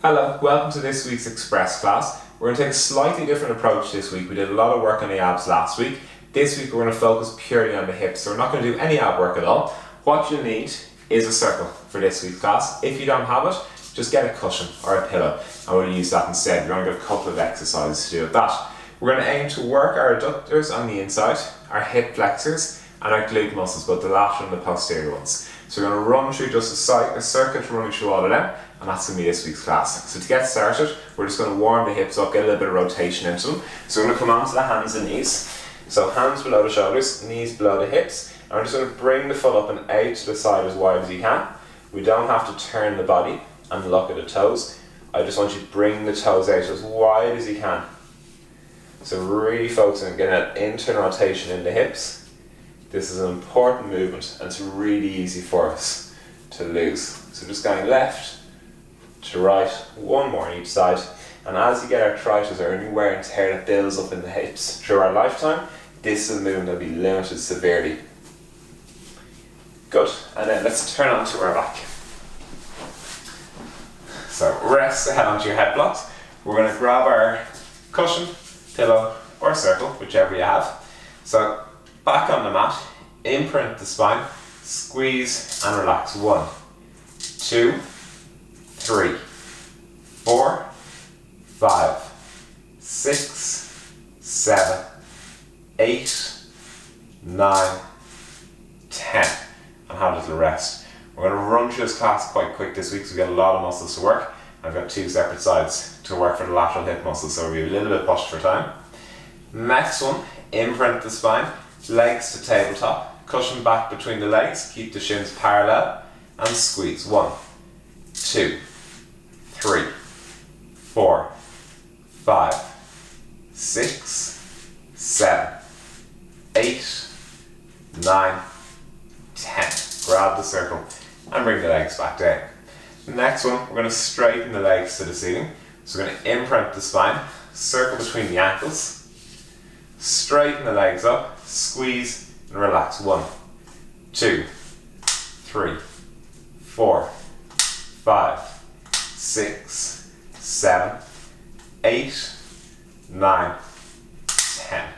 Hello, welcome to this week's Express class. We're going to take a slightly different approach this week. We did a lot of work on the abs last week. This week we're going to focus purely on the hips, so we're not going to do any ab work at all. What you need is a circle for this week's class. If you don't have it, just get a cushion or a pillow and we'll use that instead. We're going to get a couple of exercises to do with that. We're going to aim to work our adductors on the inside, our hip flexors and our glute muscles, both the lateral and the posterior ones. So we're going to run through just a circuit running through all of them, and that's going to be this week's class. So to get started, we're just going to warm the hips up, get a little bit of rotation into them. So we're going to come onto the hands and knees. So hands below the shoulders, knees below the hips, and we're just going to bring the foot up and out to the side as wide as you can. We don't have to turn the body and look at the toes. I just want you to bring the toes out as wide as you can. So really focusing on getting that internal rotation in the hips. This is an important movement and it's really easy for us to lose. So just going left to right, one more on each side. And as you get arthritis or any wear and tear that builds up in the hips through our lifetime, this is a movement that will be limited severely. Good, and then let's turn onto our back. So rest the head onto your head blocks. We're going to grab our cushion, pillow or circle, whichever you have. So back on the mat, imprint the spine, squeeze and relax. 1, 2, 3, 4, 5, 6, 7, 8, 9, 10. And have a little rest. We're going to run through this class quite quick this week, so we've got a lot of muscles to work. I've got 2 separate sides to work for the lateral hip muscles, so we'll be a little bit pushed for time. Next one, imprint the spine, legs to tabletop, cushion back between the legs, keep the shins parallel, and squeeze. 1, 2, 3, 4, 5, 6, 7, 8, 9, 10. Grab the circle and bring the legs back down. Next one, we're going to straighten the legs to the ceiling. So we're going to imprint the spine, circle between the ankles, straighten the legs up, squeeze and relax. 1, 2, 3, 4, 5, 6, 7, 8, 9, 10.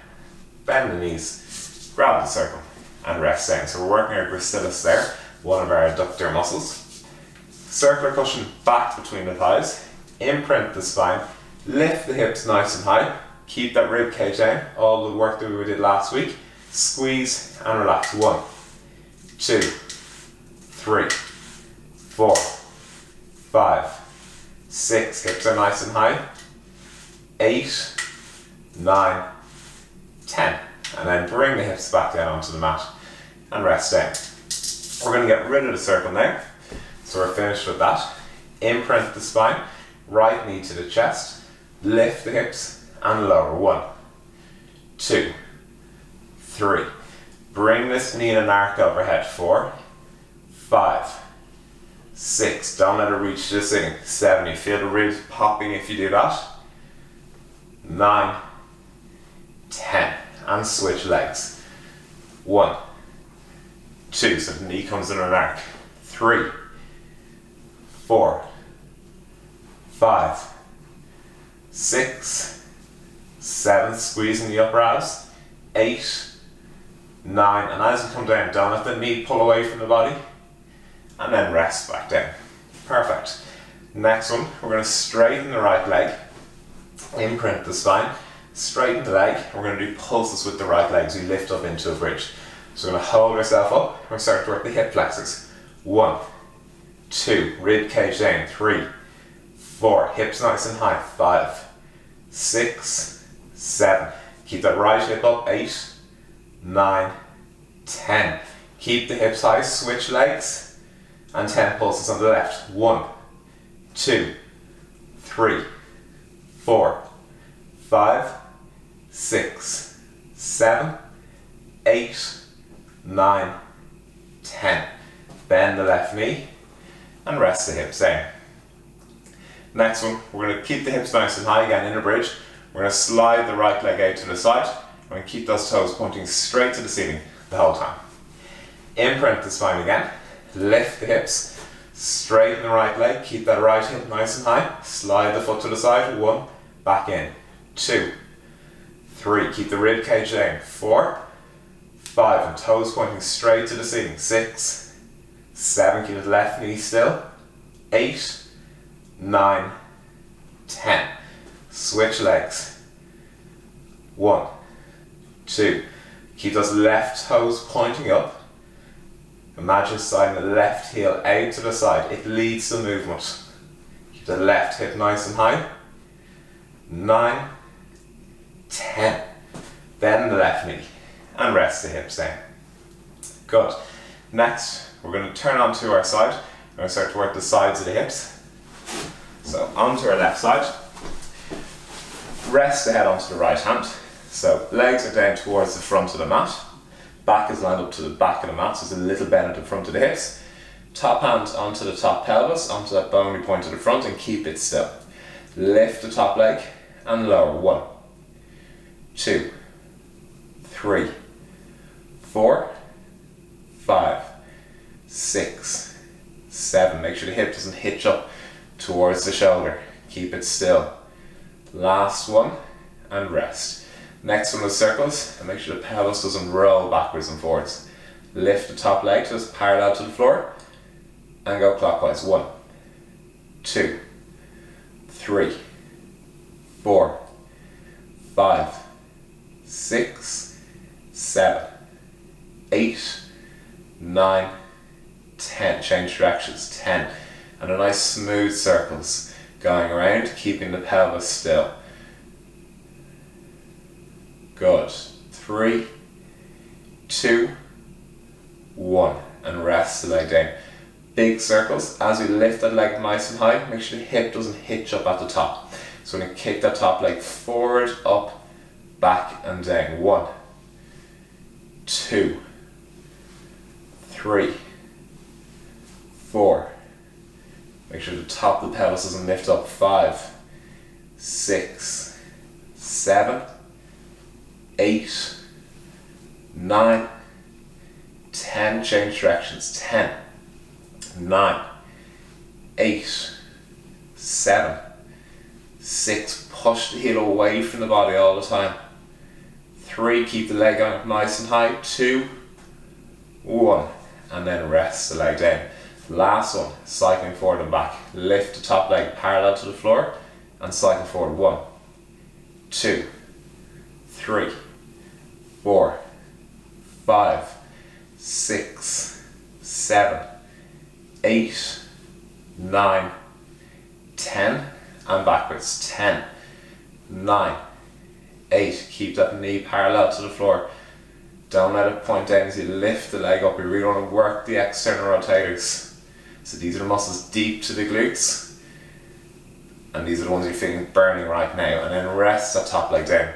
Bend the knees, grab the circle and rest down. So we're working our gracilis there, one of our adductor muscles. Circular cushion back between the thighs, imprint the spine, lift the hips nice and high, keep that rib cage down, all the work that we did last week, squeeze and relax. 1, 2, 3, 4, 5, 6, hips are nice and high, 8, 9, 10. And then bring the hips back down onto the mat and rest down. We're going to get rid of the circle now. So we're finished with that. Imprint the spine, right knee to the chest, lift the hips and lower. 1, 2, 3. Bring this knee in an arc overhead. 4, 5, 6. Don't let it reach to the ceiling. 7. You feel the ribs popping if you do that. 9, 10. And switch legs. 1, 2, so the knee comes in an arc. 3, 4, 5, 6, 7, squeezing the upper abs. 8, 9, and as you come down, don't let the knee pull away from the body. And then rest back down. Perfect. Next one, we're going to straighten the right leg, imprint the spine, straighten the leg. We're going to do pulses with the right leg as we lift up into a bridge. So we're going to hold ourselves up and start to work the hip flexors. 1, 2, rib cage down. 3, 4, hips nice and high. 5, 6, 7. Keep that right hip up. 8, 9, 10. Keep the hips high, switch legs, and 10 pulses on the left. 1, 2, 3, 4, 5, 6, 7, 8, 9, 10. Bend the left knee and rest the hips down. Next one, we're going to keep the hips nice and high again in a bridge. We're going to slide the right leg out to the side. We're going to keep those toes pointing straight to the ceiling the whole time. Imprint the spine again, lift the hips, Straighten the right leg, keep that right hip nice and high. Slide the foot to the side, 1, back in, 2, 3, keep the rib cage down, 4, 5, and toes pointing straight to the ceiling, 6, 7, keep the left knee still, 8, 9, 10. Switch legs, 1, 2, keep those left toes pointing up. Imagine sliding the left heel out to the side, it leads the movement. Keep the left hip nice and high, 9, 10. Bend the left knee and rest the hips down. Good. Next, we're going to turn onto our side. We're going to start to work the sides of the hips. So onto our left side. Rest the head onto the right hand. So legs are down towards the front of the mat. Back is lined up to the back of the mat, so there's a little bend at the front of the hips. Top hand onto the top pelvis, onto that bony point at the front, and keep it still. Lift the top leg and lower. 1, 2, 3, 4, 5, 6, 7. Make sure the hip doesn't hitch up towards the shoulder. Keep it still. Last one, and rest. Next one is circles, and make sure the pelvis doesn't roll backwards and forwards. Lift the top leg just parallel to the floor, and go clockwise. 1, 2, 3, 4, 5, 6, 7, 8, 9, 10. Change directions. 10. And a nice smooth circles going around, keeping the pelvis still. Good. 3, 2, 1, and rest the leg down. Big circles. As we lift that leg nice and high, make sure the hip doesn't hitch up at the top. So we're going to kick that top leg forward, up, back and down. 1, 2, 3, 4. Make sure the top of the pelvis doesn't lift up. 5, 6, 7, 8, 9, 10. Change directions. 10, 9, 8, 7, 6. Push the heel away from the body all the time. 3, keep the leg on nice and high. 2, 1, and then rest the leg down. Last one, cycling forward and back. Lift the top leg parallel to the floor and cycle forward. 1, 2, 3, 4, 5, 6, 7, 8, 9, 10, and backwards. 10, 9, 8. Keep that knee parallel to the floor. Don't let it point down as you lift the leg up. We really want to work the external rotators. So these are the muscles deep to the glutes, and these are the ones you're feeling burning right now. And then rest that top leg down.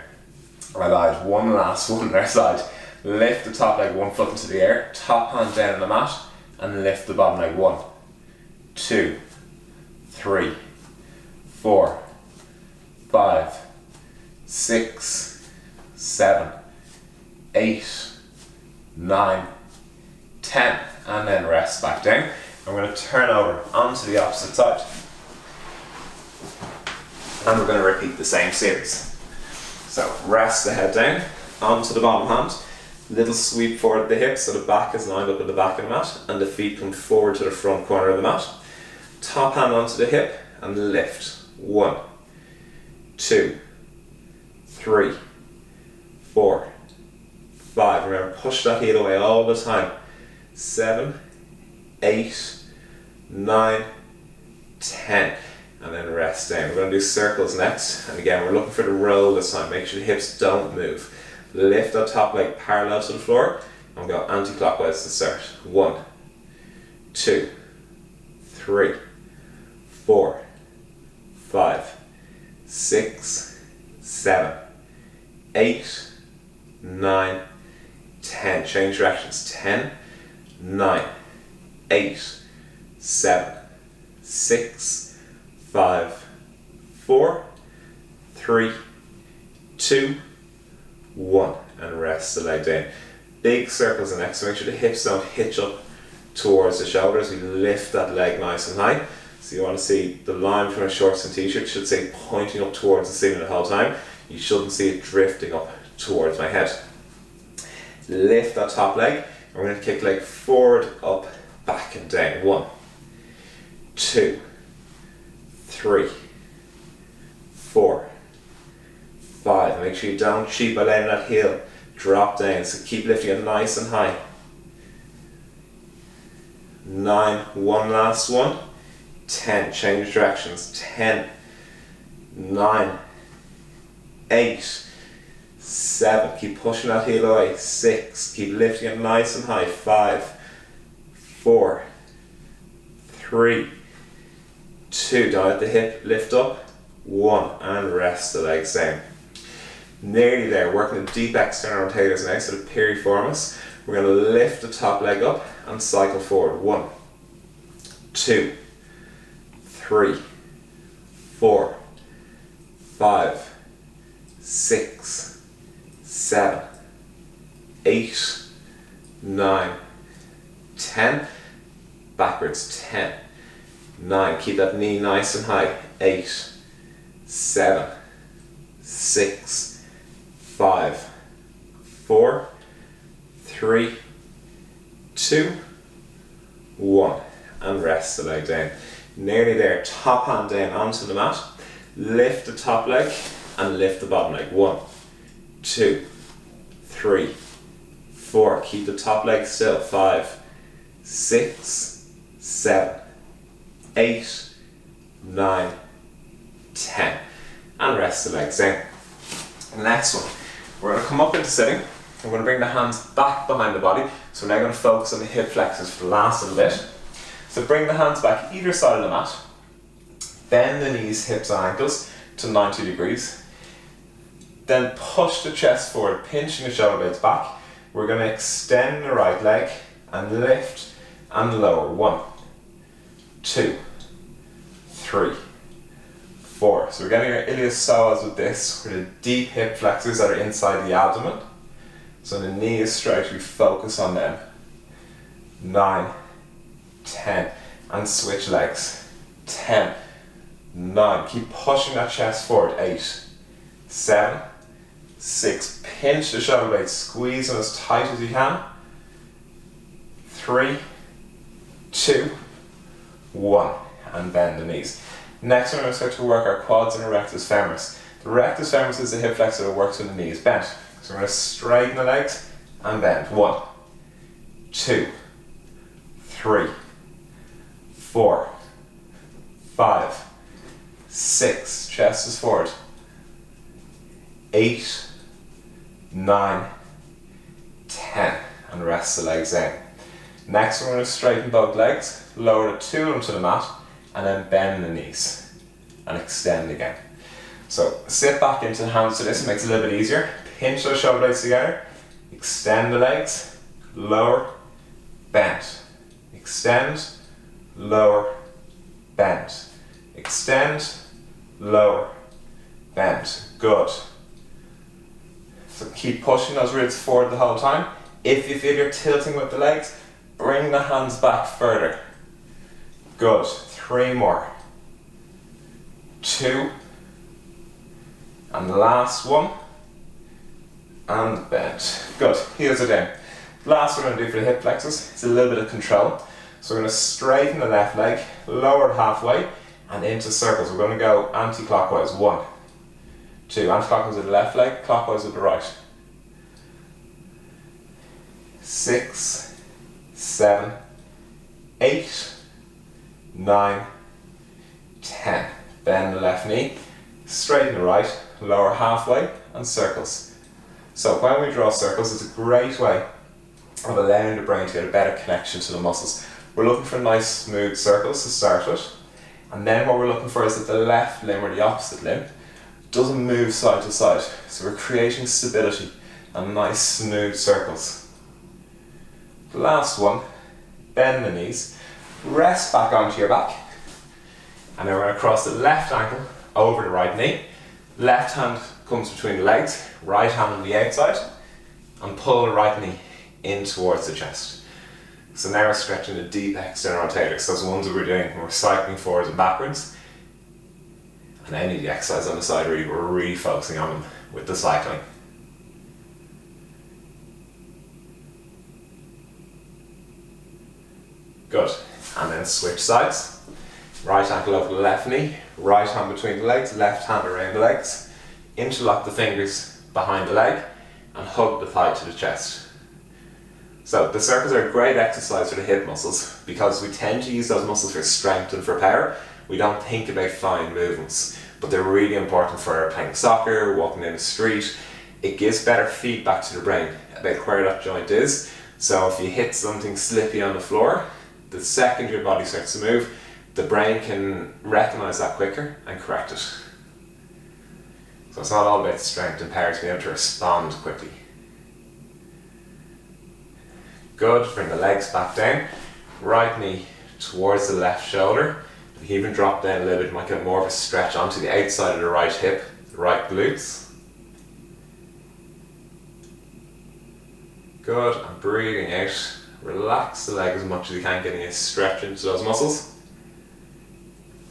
Alright, one last one on our side. Lift the top leg 1 foot into the air, top hand down on the mat, and lift the bottom leg. 1, 2, 3, 4, 5, 6, 7, 8, 9, 10, and then rest back down. I'm going to turn over onto the opposite side, and we're going to repeat the same series. So rest the head down onto the bottom hand, little sweep forward the hips so the back is lined up at the back of the mat and the feet come forward to the front corner of the mat. Top hand onto the hip and lift. 1, 2, 3, 4, 5. Remember, push that heel away all the time. 7, 8, 9, 10, and then rest down. We're going to do circles next, and again we're looking for the roll this time. Make sure the hips don't move. Lift that top leg parallel to the floor and go anti-clockwise to start. 1, 2, 3, 4, 5, 6, 7, 8, 9, 10. Change directions. 10, 9, 8, 7, 6, 5, 4, 3, 2, 1, and rest the leg down. Big circles the next, so make sure the hips don't hitch up towards the shoulders. We lift that leg nice and high. So you want to see the line between our shorts and t-shirt should say pointing up towards the ceiling the whole time. You shouldn't see it drifting up towards my head. Lift that top leg. We're going to kick leg forward, up, back and down. 1, 2, 3, 4, 5. Make sure you don't cheat by letting that heel drop down. So keep lifting it nice and high. 9, one last one. 10, change directions. 10, 9, 8, 7, keep pushing that heel away. 6, keep lifting it nice and high. 5, 4, 3, 2, down at the hip, lift up. 1, and rest the legs down. Nearly there, working the deep external rotators now, so the piriformis. We're going to lift the top leg up and cycle forward. 1, 2, 3, 4, 5, 6, 7, 8, 9, 10. Backwards. 10, 9. Keep that knee nice and high. 8, 7, 6, 5, 4, 3, 2, 1. And rest the leg down. Nearly there. Top hand down onto the mat. Lift the top leg and lift the bottom leg. 1, 2, 3, 4. Keep the top leg still. 5, 6, 7, 8, 9, 10. And rest the legs down. The next one, we're going to come up into sitting. We're going to bring the hands back behind the body. So we're now going to focus on the hip flexors for the last little bit. So bring the hands back either side of the mat. Bend the knees, hips and ankles to 90 degrees. Then push the chest forward, pinching the shoulder blades back. We're going to extend the right leg and lift and lower. 1, 2, 3, 4. So we're getting our iliopsoas with this, with the deep hip flexors that are inside the abdomen. So the knee is straight, we focus on them. 9, 10, and switch legs. 10, 9, keep pushing that chest forward. 8, 7, 6, pinch the shoulder blades, squeeze them as tight as you can. 3, 2, 1, and bend the knees. Next we're going to start to work our quads and our rectus femoris. The rectus femoris is the hip flexor that works when the knee is bent. So we're going to straighten the legs and bend. 1, 2, 3, 4, 5, 6, chest is forward. 8, 9, 10, and rest the legs down. Next we're going to straighten both legs, lower the two of them to the mat, and then bend the knees and extend again. So sit back into the hands to this, it makes it a little bit easier. Pinch those shoulder blades together, extend the legs, lower, bend, extend, lower, bend, extend, lower, bend. Good. So keep pushing those ribs forward the whole time. If you feel you're tilting with the legs, bring the hands back further. Good. 3 more. 2. And the last one. And bend. Good. Heels are down. Last we're going to do for the hip flexors is a little bit of control. So we're going to straighten the left leg, lower it halfway, and into circles. We're going to go anti-clockwise. 1, 2. Anti-clockwise with the left leg, clockwise with the right. 6, 7, 8, 9, 10. Bend the left knee, straighten the right, lower halfway, and circles. So when we draw circles, it's a great way of allowing the brain to get a better connection to the muscles. We're looking for nice smooth circles to start with, and then what we're looking for is that the left limb or the opposite limb doesn't move side to side. So we're creating stability and nice smooth circles. The last one, bend the knees, rest back onto your back, and then we're going to cross the left ankle over the right knee. Left hand comes between the legs, right hand on the outside, and pull the right knee in towards the chest. So now we're stretching the deep external rotators, those ones that we're doing when we're cycling forwards and backwards. And any of the exercise on the side, we're really focusing on them with the cycling. Good. And then switch sides. Right ankle over the left knee, right hand between the legs, left hand around the legs. Interlock the fingers behind the leg and hug the thigh to the chest. So the circles are a great exercise for the hip muscles because we tend to use those muscles for strength and for power. We don't think about fine movements, but they're really important for playing soccer, walking down the street. It gives better feedback to the brain about where that joint is. So if you hit something slippy on the floor, the second your body starts to move, the brain can recognise that quicker and correct it. So it's not all about strength and power to be able to respond quickly. Good, bring the legs back down. Right knee towards the left shoulder. You can even drop down a little bit, might get more of a stretch onto the outside of the right hip, the right glutes. Good, and breathing out. Relax the leg as much as you can, getting a stretch into those muscles.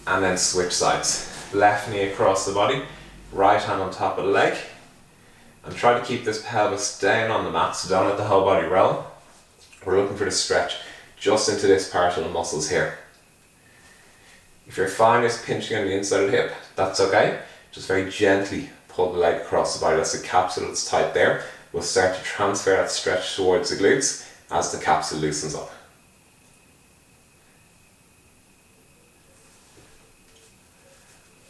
And then switch sides. Left knee across the body, right hand on top of the leg. And try to keep this pelvis down on the mat, so don't let the whole body roll. We're looking for the stretch just into this part of the muscles here. If you're finding this pinching on the inside of the hip, that's okay. Just very gently pull the leg across the body. That's the capsule that's tight there. We'll start to transfer that stretch towards the glutes as the capsule loosens up.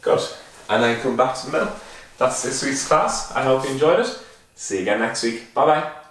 Good. And then come back to the middle. That's this week's class. I hope you enjoyed it. See you again next week. Bye bye.